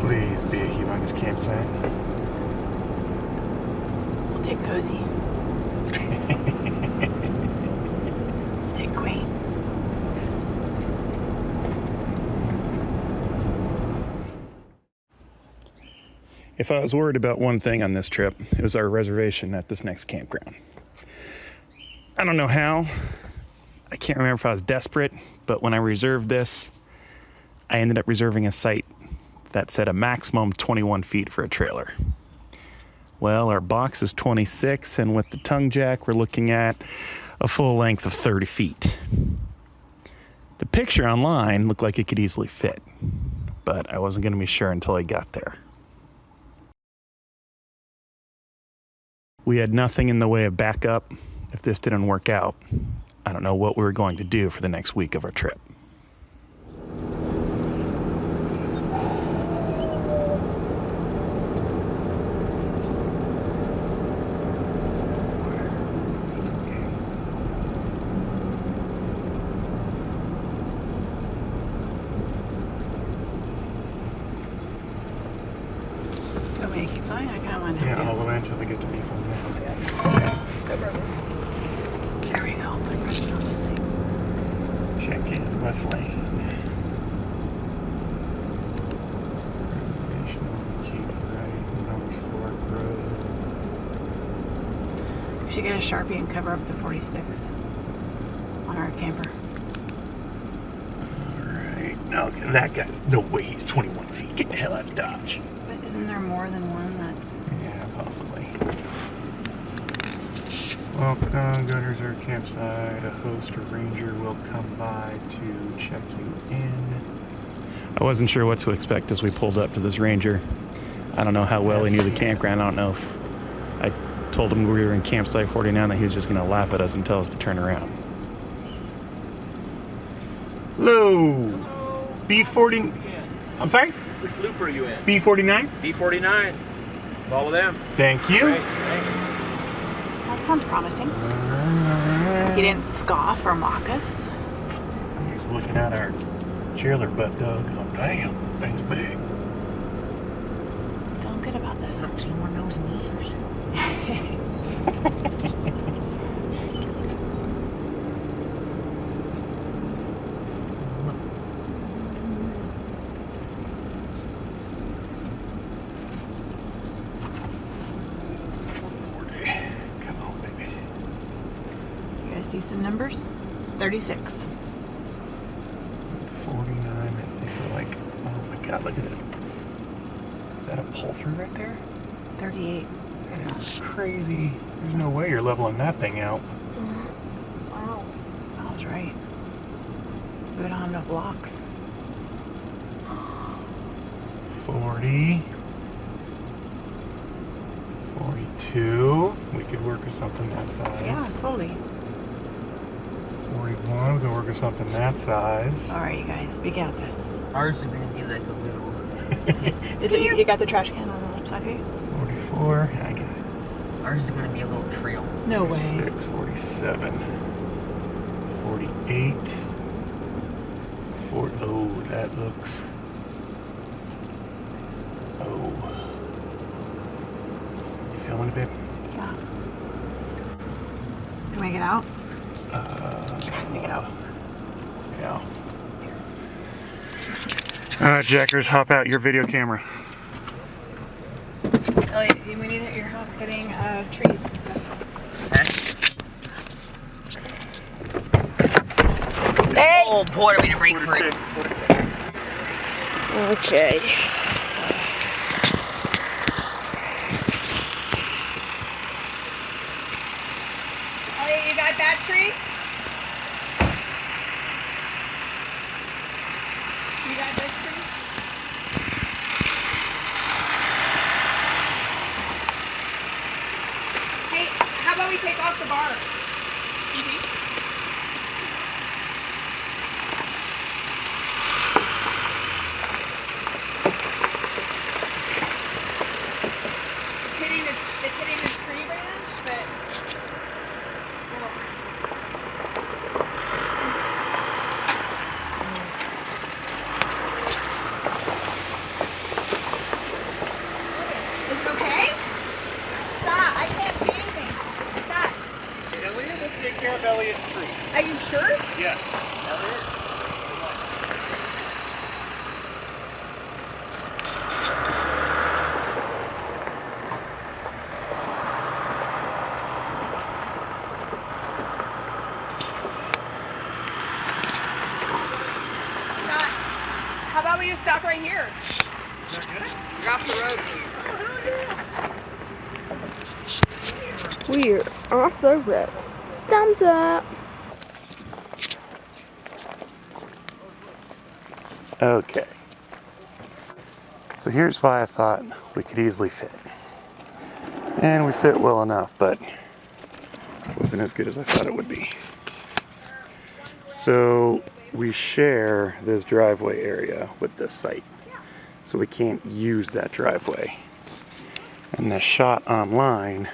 Please be a humongous campsite. We'll take cozy. We'll take quaint. If I was worried about one thing on this trip, it was our reservation at this next campground. I don't know how. I can't remember if I was desperate, but when I reserved this, I ended up reserving a site that said a maximum 21 feet for a trailer. Well, our box is 26, and with the tongue jack, we're looking at a full length of 30 feet. The picture online looked like it could easily fit, but I wasn't going to be sure until I got there. We had nothing in the way of backup. If this didn't work out, I don't know what we were going to do for the next week of our trip. Want me to keep going? I kind of want to. Yeah, all the way until we get to me from there. There we go. I'm resting on my legs. Check in left lane. Keep right. Numbers 4 Road. We should get a Sharpie and cover up the 46 on our camper. Alright. No, that guy's no way he's 21 feet. Get the hell out of Dodge. But isn't there more than one that's... Yeah, possibly. Welcome, go to reserve campsite. A host or ranger will come by to check you in. I wasn't sure what to expect as we pulled up to this ranger. I don't know how well he knew the campground. I don't know if I told him we were in campsite 49 that he was just going to laugh at us and tell us to turn around. Hello! B40... I'm sorry? Which loop are you in? B49? B49. Follow them. Thank you. Great, thanks. That sounds promising. He didn't scoff or mock us. He's looking at our trailer butt dog. Oh, damn, thing's big. Feeling good about this. Actually, more nose and ears. Come on, baby. You guys see some numbers? 36. 49, I think we're like, oh my god, look at it. Is that a pull through right there? 38. That is crazy. There's no way you're leveling that thing out. Wow. I was right. We don't have enough blocks. 40. 42. We could work with something that size. Yeah, totally. 41. We could work with something that size. All right, you guys, we got this. Ours is gonna be like a little. Is it you got the trash can on the left side of you? 44. I got it. Ours is gonna be a little trail. No way. 46, 47. 48. Oh, that looks. Oh. You feeling it, babe? Yeah. Can we get out? Can we get out? Yeah. Alright, Jackers, hop out your video camera. Elliot, we need your help getting trees and stuff. Hey! Oh, boy, we need to break for it. Okay. Elliot, you got that tree? You got this tree? Hey, how about we take off the bar? It's hitting the tree branch, but it's a little... You're off the road. We're off the road. Thumbs up. Okay. So here's why I thought we could easily fit. And we fit well enough, but it wasn't as good as I thought it would be. So we share this driveway area with this site. So we can't use that driveway. And the shot online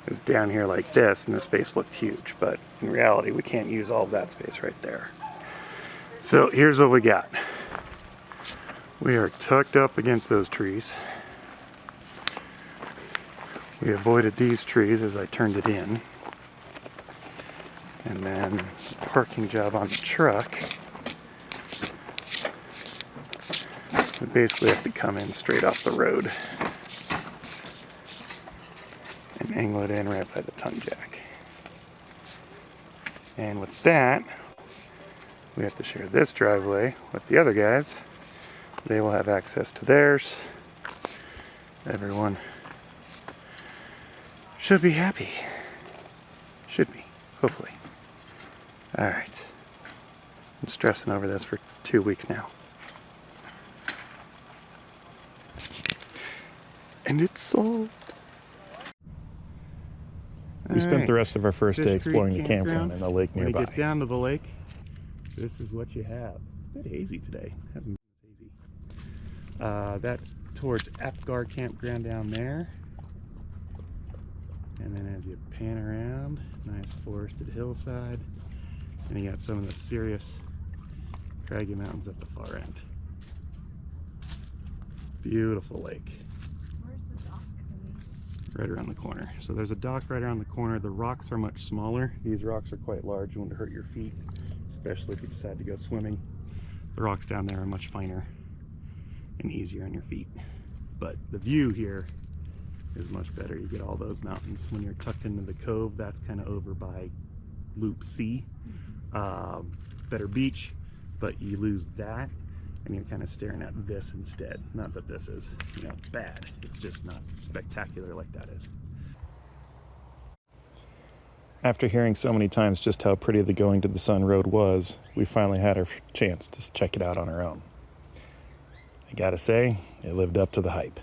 is down here like this, and the space looked huge, but in reality we can't use all of that space right there. So here's what we got. We are tucked up against those trees. We avoided these trees as I turned it in. And then the parking job on the truck. We basically have to come in straight off the road and angle it in right by the tongue jack. And with that, we have to share this driveway with the other guys. They will have access to theirs. Everyone should be happy. Should be, hopefully. All right. I'm stressing over this for 2 weeks now. And it's solved. We spent the rest of our first day exploring the campground and the lake nearby. When you get down to the lake, this is what you have. It's a bit hazy today. It hasn't been hazy. That's towards Apgar Campground down there. And then as you pan around, nice forested hillside. And you got some of the serious craggy mountains at the far end. Beautiful lake. Where's the dock? Right around the corner. So there's a dock right around the corner. The rocks are much smaller. These rocks are quite large. You wouldn't hurt your feet, especially if you decide to go swimming. The rocks down there are much finer and easier on your feet. But the view here is much better. You get all those mountains. When you're tucked into the cove, that's kind of over by Loop C. Better beach, but you lose that and you're kind of staring at this instead. Not that this is, bad. It's just not spectacular like that is. After hearing so many times just how pretty the Going to the Sun Road was, we finally had our chance to check it out on our own. I gotta say, it lived up to the hype.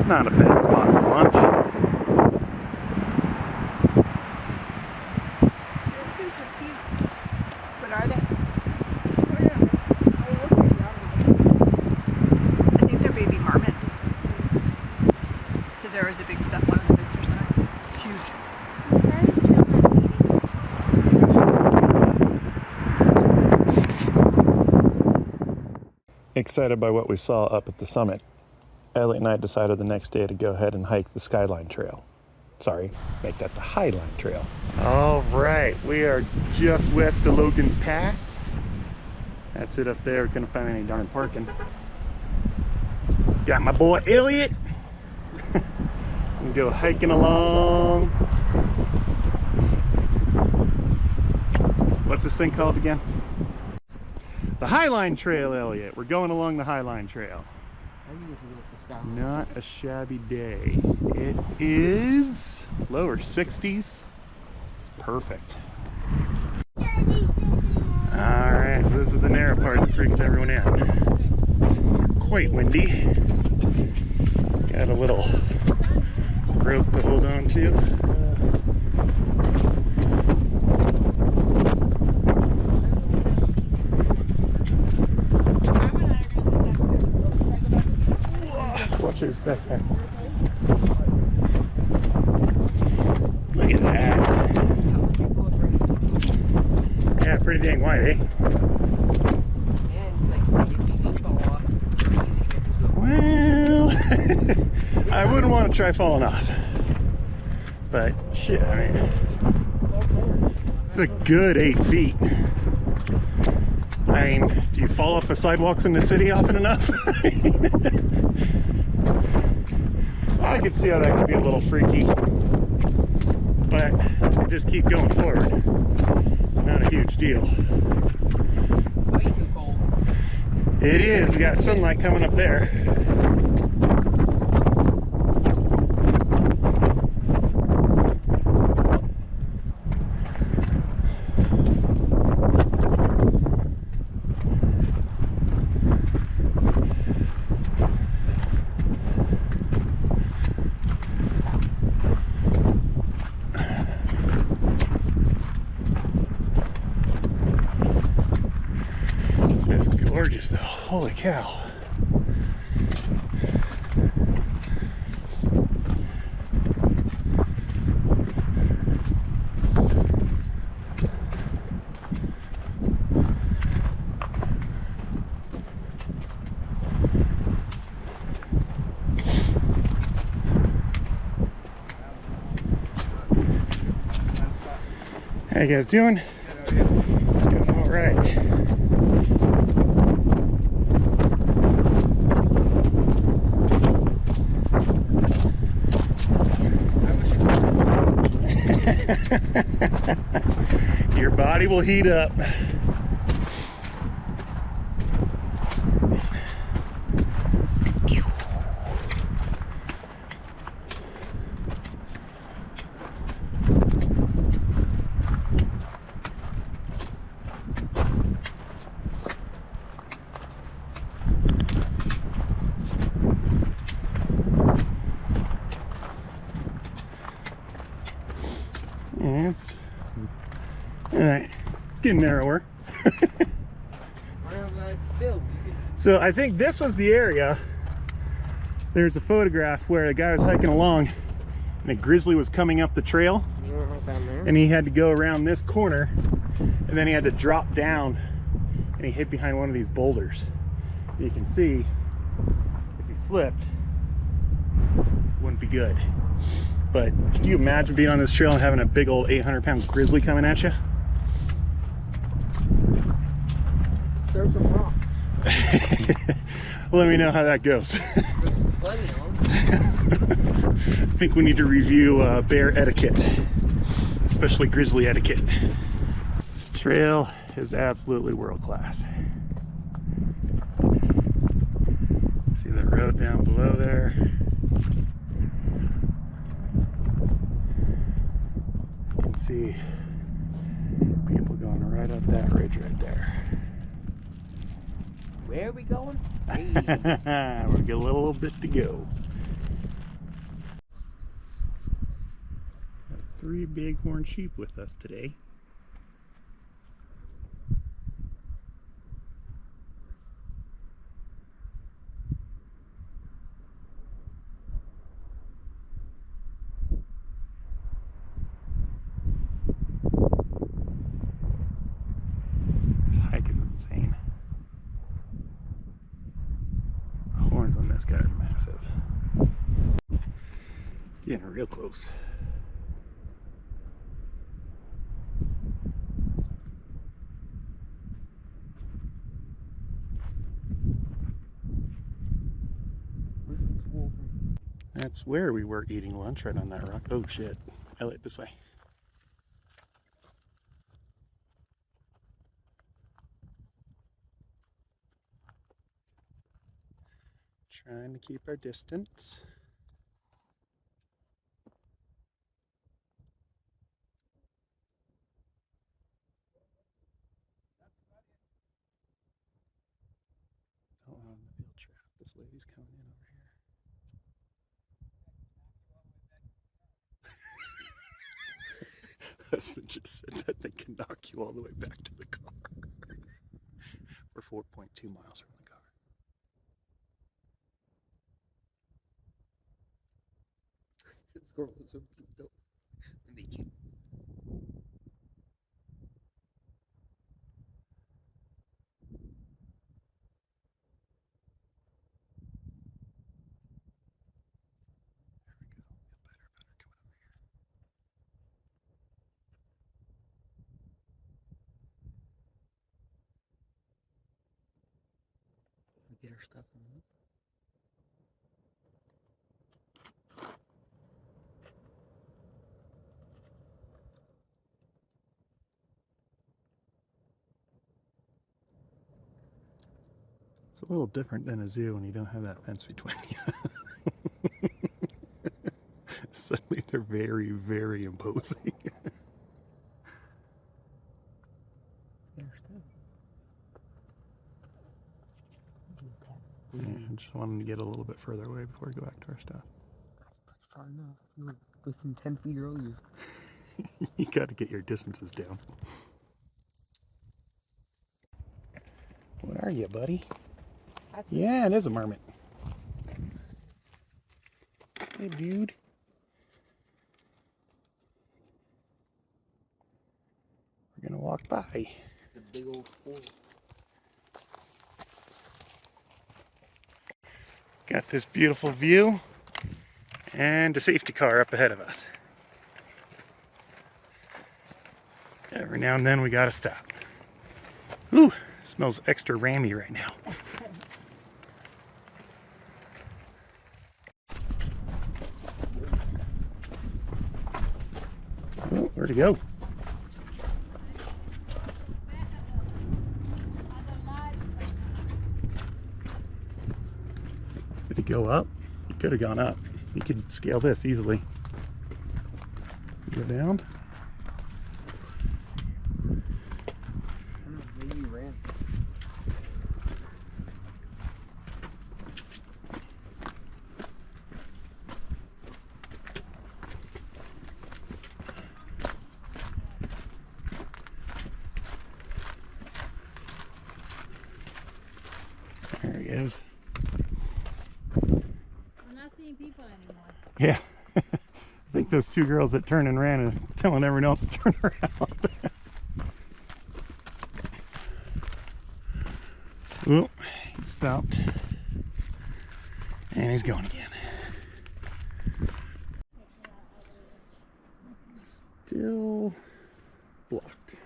Not a bad spot for lunch. They're super cute. What are they? I I think they're baby marmots. Because there was a big stuffed one in the visitor center. Huge. Excited by what we saw up at the summit, Elliot and I decided the next day to go ahead and hike the Skyline Trail. Sorry, make that the Highline Trail. All right, we are just west of Logan's Pass. That's it up there. We couldn't find any darn parking. Got my boy Elliot. We go hiking along. What's this thing called again? The Highline Trail, Elliot. We're going along the Highline Trail. Not a shabby day. It is lower 60s. It's perfect. Alright, so this is the narrow part that freaks everyone out. Quite windy. Got a little rope to hold on to. Watch his backpack. Look at that. Yeah, pretty dang wide, eh? Well, I wouldn't want to try falling off. But shit, I mean, it's a good 8 feet. I mean, do you fall off the sidewalks in the city often enough? I could see how that could be a little freaky, but I just keep going forward. Not a huge deal. Way too cold. It is. We got sunlight coming up there. It's gorgeous though. Holy cow. How you guys doing? Doing all right. Your body will heat up. Yes. All right, it's getting narrower. Well, but still, So I think this was the area. There's a photograph where a guy was hiking along and a grizzly was coming up the trail, you want to hike down there? and he had to go around this corner, and then he had to drop down, and he hid behind one of these boulders. You can see if he slipped, it wouldn't be good. But can you imagine being on this trail and having a big old 800-pound grizzly coming at you? There's some rocks. Let me know how that goes. There's plenty of them. I think we need to review bear etiquette, especially grizzly etiquette. This trail is absolutely world class. See that road down below there? You can see people going right up that ridge right there. Where are we going? Hey. We've got a little bit to go. Got 3 bighorn sheep with us today. This hike is insane. Horns on this guy are massive. Getting real close. That's where we were eating lunch, right on that rock. Oh shit. Elliot, this way. Trying to keep our distance. Don't want the field trap. This lady's coming in over here. Husband just said that they can knock you all the way back to the car. We're 4.2 miles from the car. Squirrels are pooped up. I made you. There we go. Feel better about her coming over here. scare stuff in it. It's a little different than a zoo when you don't have that fence between you. Suddenly they're very, very imposing. Scare stuff. Yeah, I just wanted to get a little bit further away before we go back to our stuff. That's pretty far enough. You were within 10 feet earlier. You gotta get your distances down. What are you, buddy? Yeah, it is a marmot. Hey, dude. We're gonna walk by. It's a big old squirrel. Got this beautiful view and a safety car up ahead of us. Every now and then we gotta stop. Ooh, smells extra rammy right now. Oh, where'd it go? Did it go up? It could have gone up. You could scale this easily. Go down. I don't know, maybe you ran. There he is. I'm not seeing people anymore. Yeah. I think those two girls that turned and ran are telling everyone else to turn around. Oh, he stopped. And he's going again. Still blocked.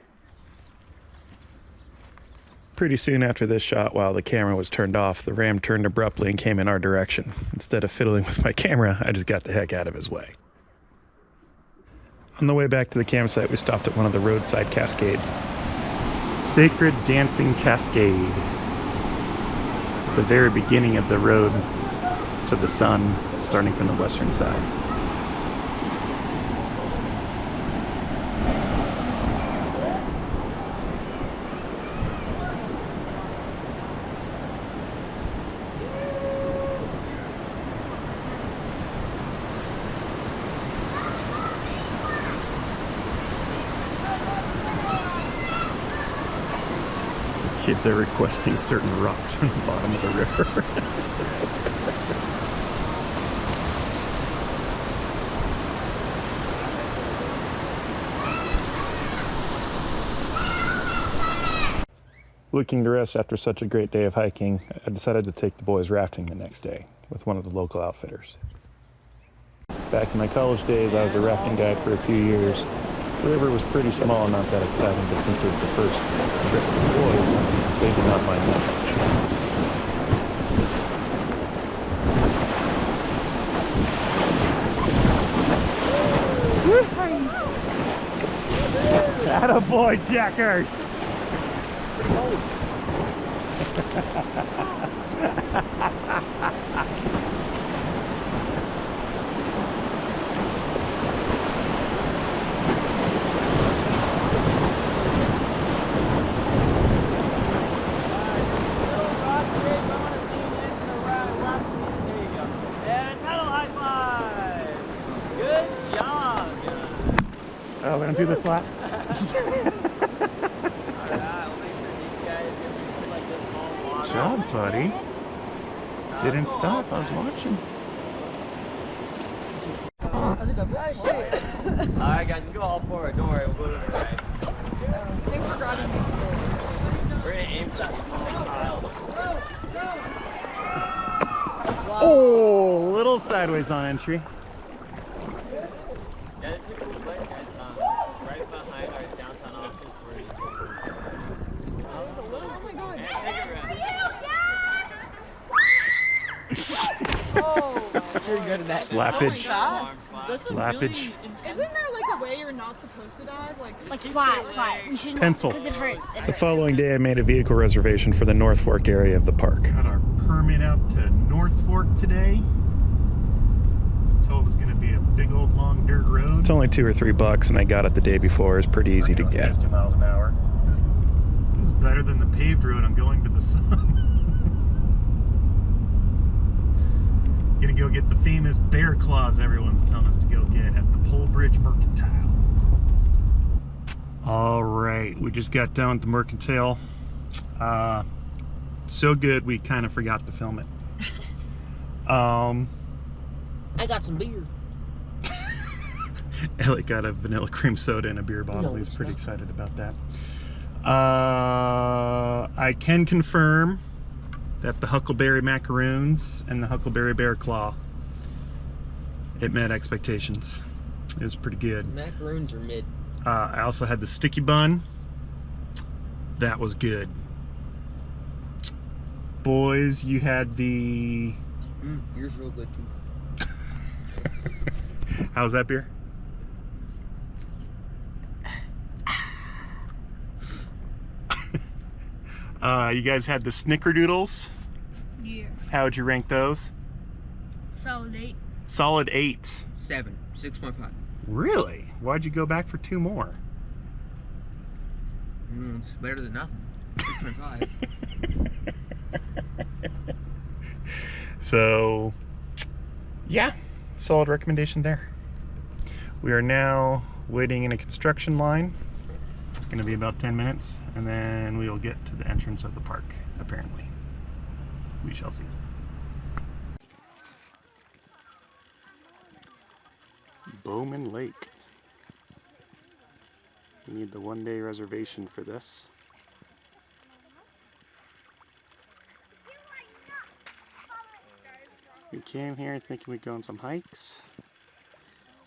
Pretty soon after this shot, while the camera was turned off, the ram turned abruptly and came in our direction. Instead of fiddling with my camera, I just got the heck out of his way. On the way back to the campsite, we stopped at one of the roadside cascades. Sacred Dancing Cascade. At the very beginning of the road to the sun, starting from the western side. Kids are requesting certain rocks from the bottom of the river. Looking to rest after such a great day of hiking, I decided to take the boys rafting the next day with one of the local outfitters. Back in my college days, I was a rafting guide for a few years. The river was pretty small and not that exciting, but since it was the first trip for the boys, they did not mind that much. Attaboy, Jackers! Oh, we're gonna do this lap? Good job, buddy. Didn't stop, I was watching. Alright guys, let's go all forward. Don't worry, we'll go to the right. Thanks for grabbing me. We're gonna aim for that small child. Oh, little sideways on entry. Yeah, this is a cool place, guys. Right behind our downtown office where you can... Oh my god! And take a rest. pretty good at that. Slappage. That's Slappage. Isn't there like a way you're not supposed to dive? Like flat. We shouldn't. Pencil. Because it hurts. The following day, I made a vehicle reservation for the North Fork area of the park. Got our permit out to North Fork today. Was told it's going to be a big old long dirt road. It's only $2 or $3, and I got it the day before. It's pretty easy to get. 50 miles an hour. This is better than the paved road I'm going to the sun. Gonna go get the famous bear claws everyone's telling us to go get at the Polebridge Mercantile. All right, we just got done with the Mercantile. So good we kind of forgot to film it. I got some beer. Elliot got a vanilla cream soda and a beer bottle. No, He's it's pretty not. excited about that. I can confirm that the Huckleberry Macaroons and the Huckleberry Bear Claw, it met expectations. It was pretty good. Macaroons are mid. I also had the sticky bun. That was good. Boys, you had the... Beer's real good too. How's that beer? You guys had the snickerdoodles. Yeah. How would you rank those? Solid 8. Solid 8. 7. 6.5. Really? Why'd you go back for 2 more? It's better than nothing. 6.5. So, yeah, solid recommendation there. We are now waiting in a construction line. It's going to be about 10 minutes, and then we will get to the entrance of the park, apparently. We shall see. Bowman Lake. We need the 1-day reservation for this. We came here thinking we'd go on some hikes.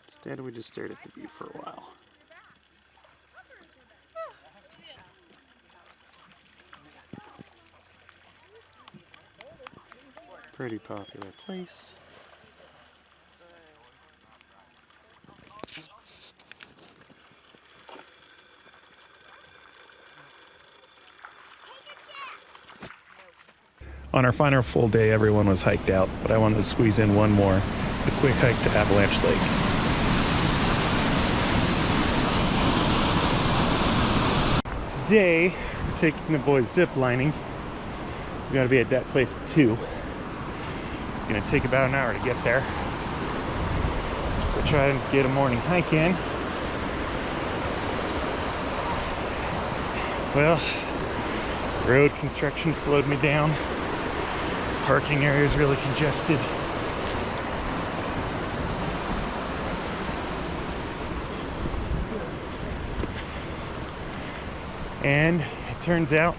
Instead, we just stared at the view for a while. Pretty popular place. On our final full day, everyone was hiked out, but I wanted to squeeze in one more, a quick hike to Avalanche Lake. Today, we're taking the boys ziplining. We gotta be at that place at 2. It's gonna take about an hour to get there. So try and get a morning hike in. Well, road construction slowed me down. Parking area is really congested. And it turns out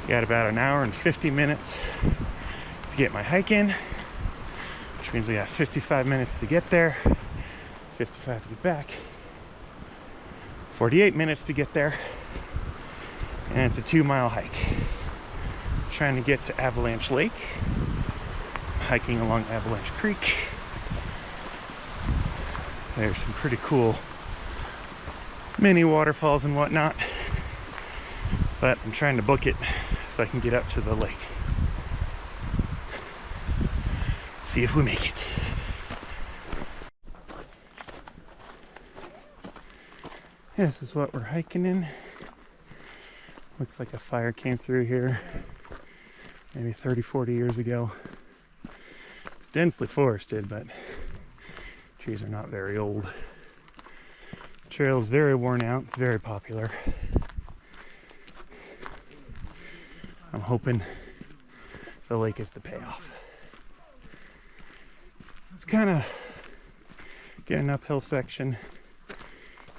I got about an hour and 50 minutes to get my hike in, which means I got 55 minutes to get there, 55 to get back, 48 minutes to get there, and it's a 2-mile hike. Trying to get to Avalanche Lake, hiking along Avalanche Creek. There's some pretty cool mini waterfalls and whatnot, but I'm trying to book it so I can get up to the lake. See if we make it. This is what we're hiking in. Looks like a fire came through here maybe 30, 40 years ago. It's densely forested, but trees are not very old. The trail is very worn out. It's very popular. I'm hoping the lake is the payoff. It's kind of get an uphill section.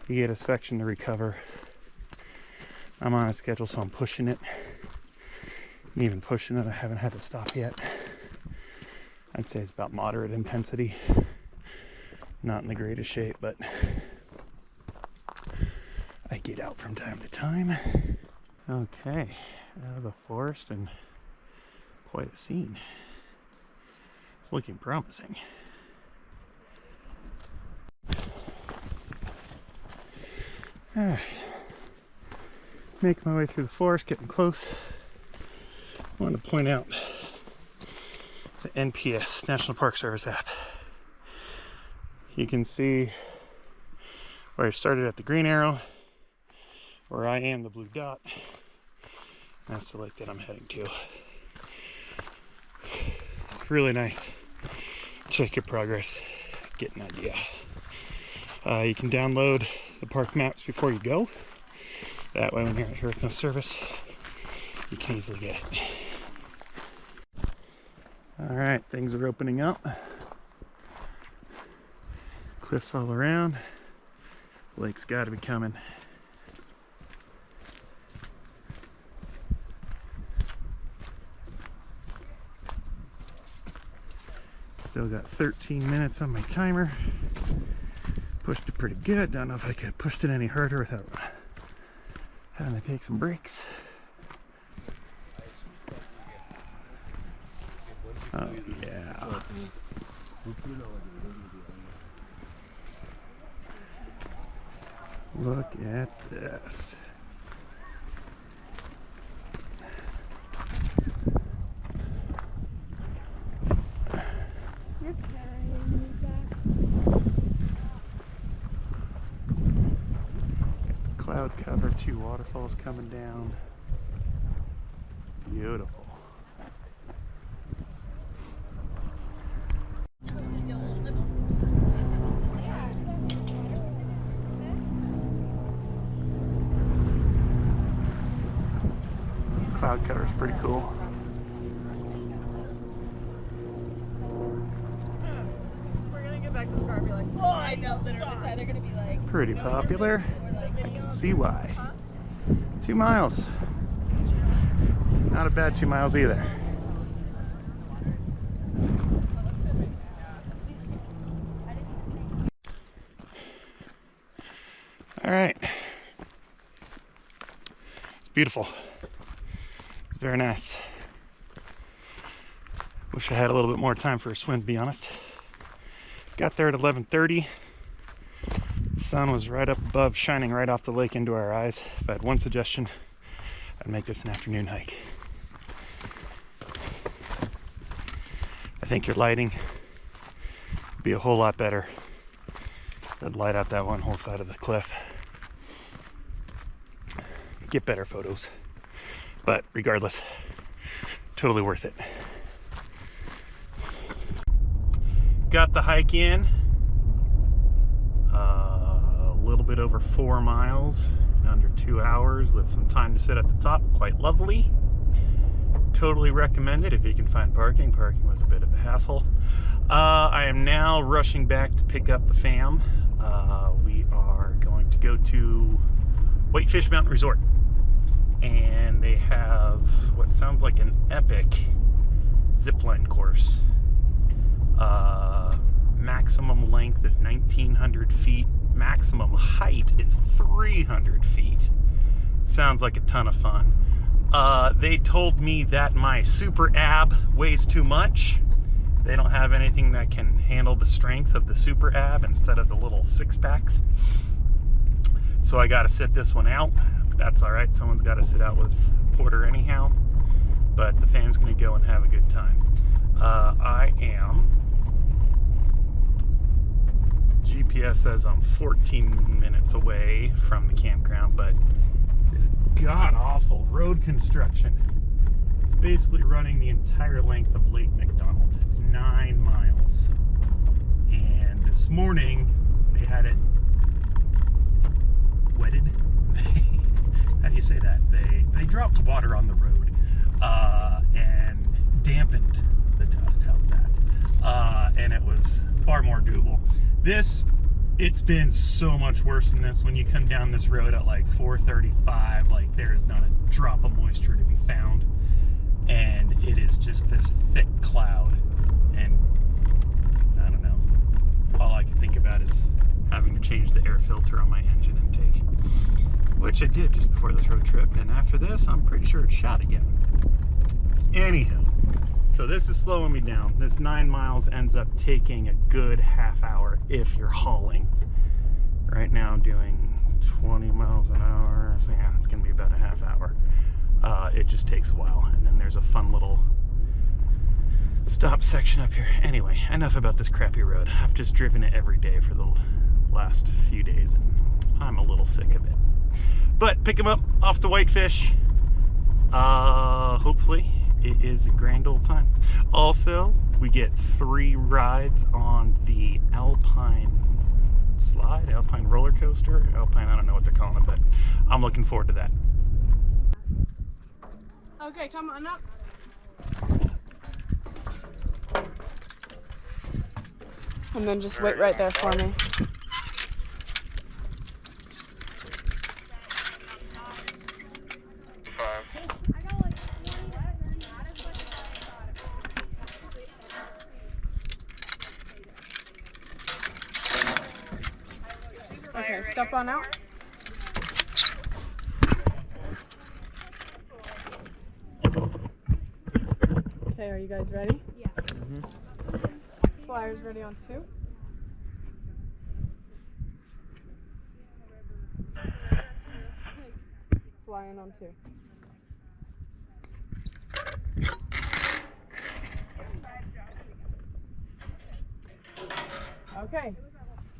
You get a section to recover. I'm on a schedule, so I'm pushing it. And even pushing it, I haven't had to stop yet. I'd say it's about moderate intensity. Not in the greatest shape, but I get out from time to time. Okay, out of the forest and quite a scene. It's looking promising. Alright. Making my way through the forest, getting close. I want to point out the NPS, National Park Service app. You can see where I started at the green arrow, where I am the blue dot. That's the lake that I'm heading to. It's really nice. Check your progress, get an idea. You can download the park maps before you go. That way when you're out here with no service, you can easily get it. Alright, things are opening up. Cliffs all around. Lake's gotta be coming. Still got 13 minutes on my timer. Pushed it pretty good. Don't know if I could have pushed it any harder without having to take some breaks. Oh yeah. Look at this. Cloud cover, 2 waterfalls coming down. Beautiful. Cloud cover is pretty cool. We're gonna get back to the car and be like, oh, I know, literally, they're gonna be like, Pretty popular. I can see why. 2 miles. Not a bad 2 miles either. All right. It's beautiful. It's very nice. Wish I had a little bit more time for a swim, to be honest. Got there at 11:30. The sun was right up above, shining right off the lake into our eyes. If I had one suggestion, I'd make this an afternoon hike. I think your lighting would be a whole lot better. I'd light up that one whole side of the cliff. Get better photos. But regardless, totally worth it. Got the hike in. A little bit over 4 miles in under 2 hours with some time to sit at the top. Quite lovely. Totally recommend it if you can find parking. Parking was a bit of a hassle. I am now rushing back to pick up the fam. We are going to go to Whitefish Mountain Resort. And they have what sounds like an epic zipline course. Maximum length is 1,900 feet. Maximum height is 300 feet. Sounds like a ton of fun. They told me that my super ab weighs too much. They don't have anything that can handle the strength of the super ab instead of the little 6-packs. So I got to sit this one out. That's all right. Someone's got to sit out with Porter anyhow. But the fam's going to go and have a good time. I am... GPS says I'm 14 minutes away from the campground, but this god-awful road construction. It's basically running the entire length of Lake McDonald. It's 9 miles. And this morning, they had it wetted. How do you say that? They dropped water on the road and dampened the dust. How's that? And it was far more doable. It's been so much worse than this. When you come down this road at like 4:35, like there is not a drop of moisture to be found, and it is just this thick cloud. And I don't know, all I can think about is having to change the air filter on my engine intake, which I did just before this road trip. And after this, I'm pretty sure it's shot again. Anywho, So this is slowing me down. This 9 miles ends up taking a good half hour if you're hauling. Right now I'm doing 20 miles an hour, so yeah, it's gonna be about a half hour. It just takes a while, and then there's a fun little stop section up here. Anyway, enough about this crappy road. I've just driven it every day for the last few days, and I'm a little sick of it. But pick them up off the Whitefish. Hopefully it is a grand old time. Also, we get 3 rides on the alpine slide, alpine roller coaster, alpine, I don't know what they're calling it, but I'm looking forward to that. Okay, come on up. And then just wait right there for me. Okay, step on out. Okay, are you guys ready? Yeah. Flyers ready on 2. Flying on 2. Okay.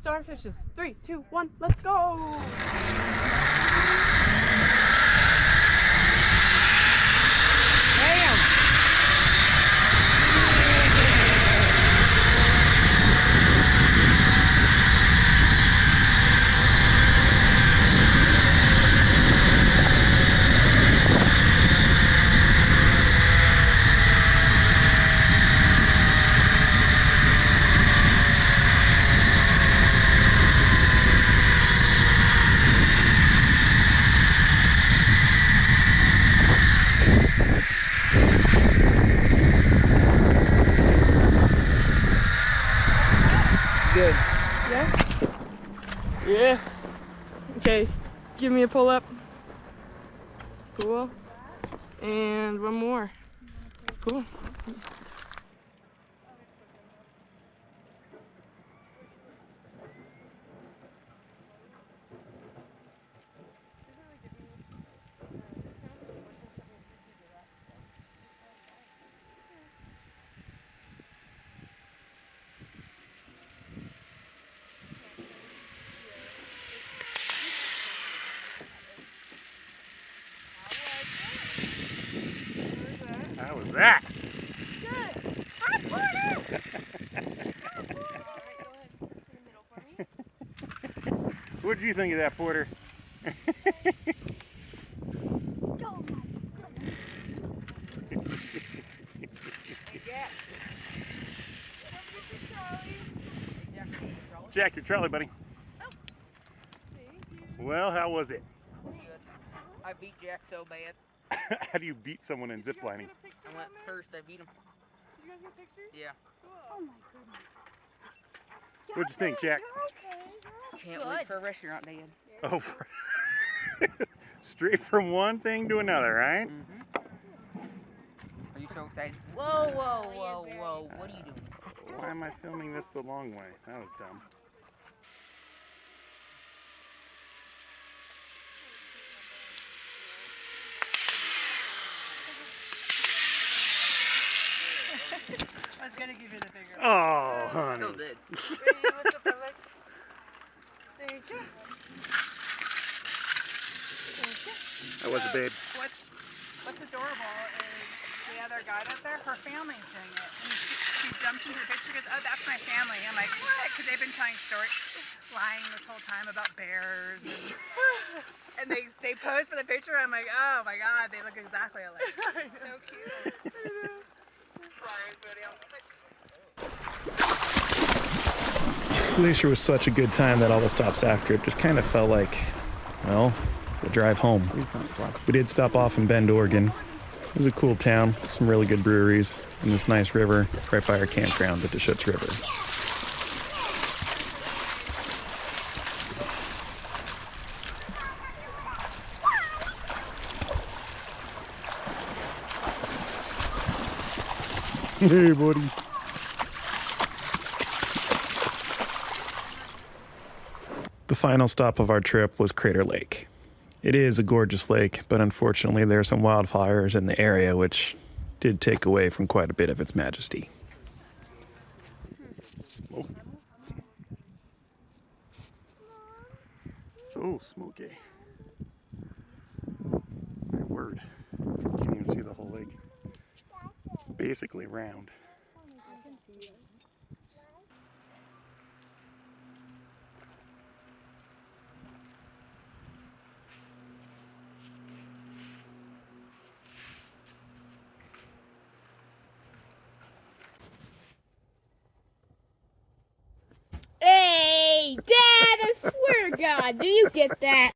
Starfishes. 3, 2, 1, let's go! Good. Yeah? Yeah. Okay, give me a pull up. Cool. And one more. Cool. How was that? Good. Hi, Porter. Hi, Porter. All right, go ahead and sit to the middle for me. What did you think of that, Porter? Oh my goodness. Hey, Jack. Jack, your trolley, buddy. Oh. Thank you. Well, how was it? Good. I beat Jack so bad. How do you beat someone in ziplining? I went first, I beat him. Did you guys get pictures? Yeah. Cool. Oh my goodness. What'd you think, Jack? You're okay. Can't wait for a restaurant day. Oh, straight from one thing to another, right? Are you so excited? Whoa, whoa, whoa, whoa. What are you doing? Why am I filming this the long way? That was dumb. I was gonna give you the finger. Oh, honey. Still did. What's up, Alex? Thank you. That was a babe. What's adorable is the other guide up there, her family's doing it. And she jumped into the picture and goes, oh, that's my family. I'm like, what? Because they've been telling stories, lying this whole time about bears. And they posed for the picture. I'm like, oh my God, they look exactly alike. So cute. Glacier was such a good time that all the stops after it just kind of felt like, well, the drive home. We did stop off in Bend, Oregon. It was a cool town, some really good breweries, and this nice river right by our campground, the Deschutes River. Hey, buddy. The final stop of our trip was Crater Lake. It is a gorgeous lake, but unfortunately there are some wildfires in the area which did take away from quite a bit of its majesty. Smoke. So smoky. My word. Can't even see the whole lake. It's basically round. Hey, Dad, I swear to God, do you get that?